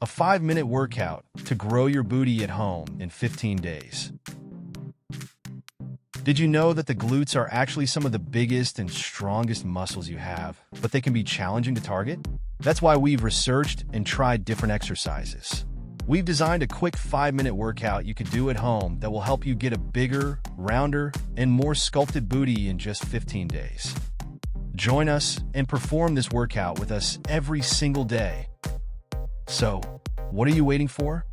5-minute workout to grow your booty at home in 15 days. Did you know that the glutes are actually some of the biggest and strongest muscles you have, but they can be challenging to target? That's why we've researched and tried different exercises. We've designed a quick 5-minute workout you could do at home that will help you get a bigger, rounder, and more sculpted booty in just 15 days. Join us and perform this workout with us every single day. So, what are you waiting for?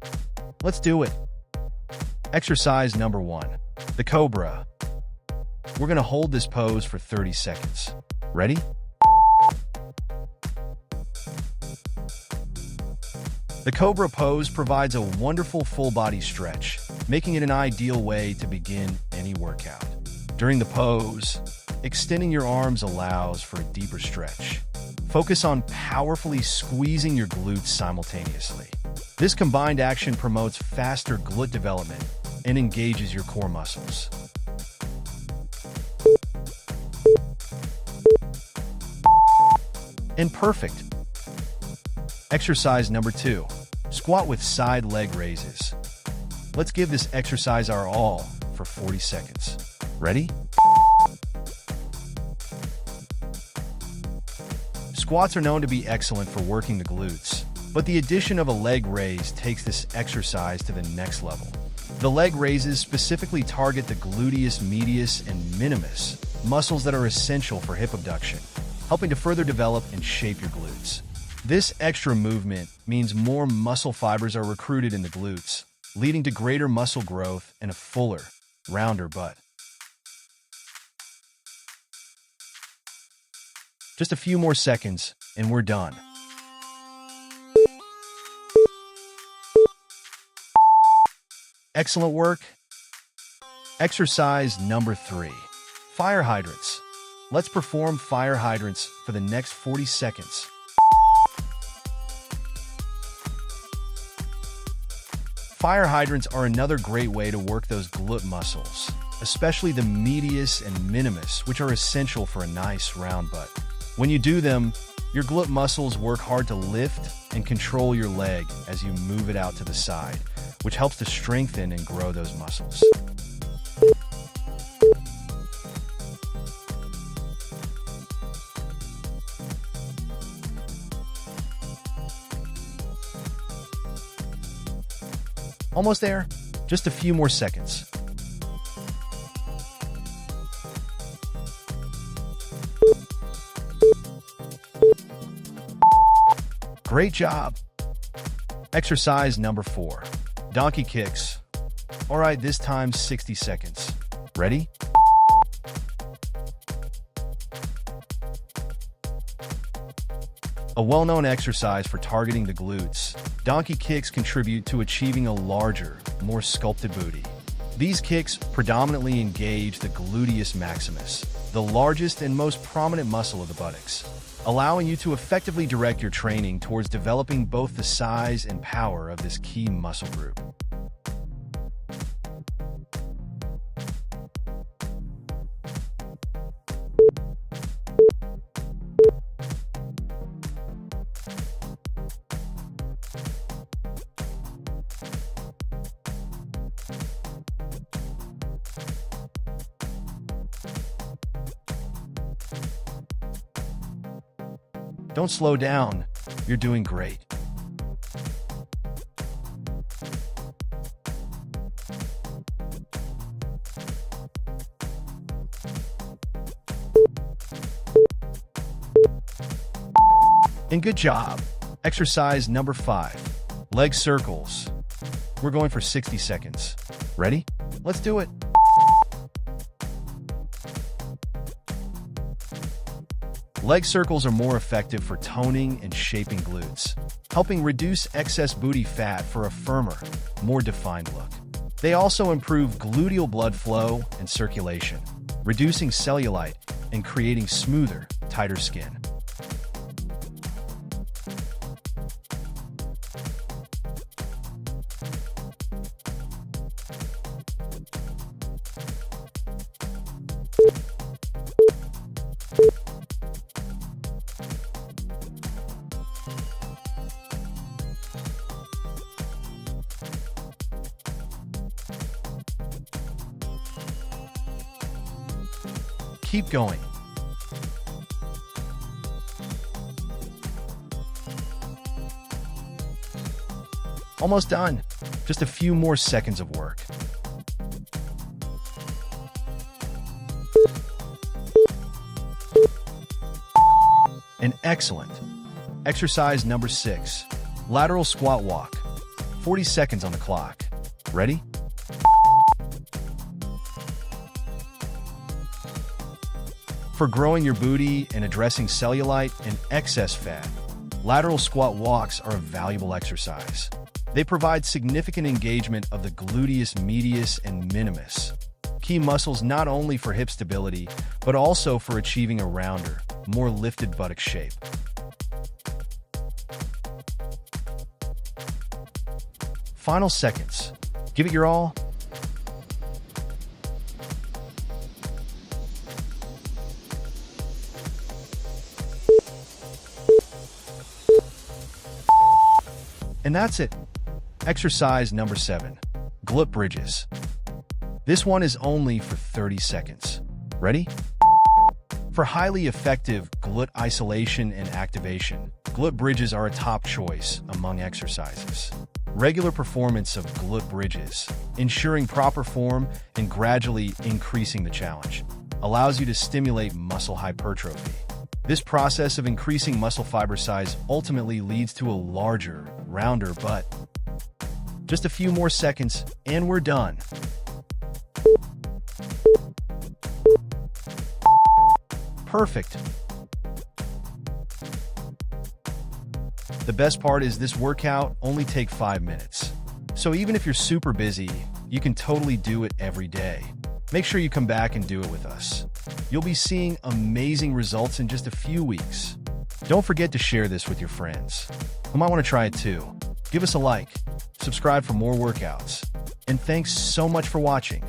Let's do it. Exercise number 1, the Cobra. We're going to hold this pose for 30 seconds. Ready? The Cobra pose provides a wonderful full-body stretch, making it an ideal way to begin any workout. During the pose, extending your arms allows for a deeper stretch. Focus on powerfully squeezing your glutes simultaneously. This combined action promotes faster glute development and engages your core muscles. And perfect. Exercise number 2, squat with side leg raises. Let's give this exercise our all for 40 seconds. Ready? Squats are known to be excellent for working the glutes, but the addition of a leg raise takes this exercise to the next level. The leg raises specifically target the gluteus medius and minimus, muscles that are essential for hip abduction, helping to further develop and shape your glutes. This extra movement means more muscle fibers are recruited in the glutes, leading to greater muscle growth and a fuller, rounder butt. Just a few more seconds, and we're done. Excellent work. Exercise number 3, fire hydrants. Let's perform fire hydrants for the next 40 seconds. Fire hydrants are another great way to work those glute muscles, especially the medius and minimus, which are essential for a nice round butt. When you do them, your glute muscles work hard to lift and control your leg as you move it out to the side, which helps to strengthen and grow those muscles. Almost there. Just a few more seconds. Great job. Exercise number 4, donkey kicks. All right, this time 60 seconds. Ready? A well-known exercise for targeting the glutes, donkey kicks contribute to achieving a larger, more sculpted booty. These kicks predominantly engage the gluteus maximus, the largest and most prominent muscle of the buttocks, allowing you to effectively direct your training towards developing both the size and power of this key muscle group. Don't slow down. You're doing great. And good job. Exercise number 5, leg circles. We're going for 60 seconds. Ready? Let's do it. Leg circles are more effective for toning and shaping glutes, helping reduce excess booty fat for a firmer, more defined look. They also improve gluteal blood flow and circulation, reducing cellulite and creating smoother, tighter skin. Keep going. Almost done. Just a few more seconds of work. And excellent. Exercise number 6. Lateral squat walk. 40 seconds on the clock. Ready? For growing your booty and addressing cellulite and excess fat, lateral squat walks are a valuable exercise. They provide significant engagement of the gluteus medius and minimus, key muscles not only for hip stability, but also for achieving a rounder, more lifted buttock shape. Final seconds. Give it your all. And that's it. Exercise number 7. Glute Bridges. This one is only for 30 seconds. Ready? For highly effective glute isolation and activation, glute bridges are a top choice among exercises. Regular performance of glute bridges, ensuring proper form and gradually increasing the challenge, allows you to stimulate muscle hypertrophy. This process of increasing muscle fiber size ultimately leads to a larger, rounder butt. Just a few more seconds, and we're done. Perfect. The best part is this workout only takes 5 minutes. So even if you're super busy, you can totally do it every day. Make sure you come back and do it with us. You'll be seeing amazing results in just a few weeks. Don't forget to share this with your friends who might want to try it too. Give us a like, subscribe for more workouts, and thanks so much for watching.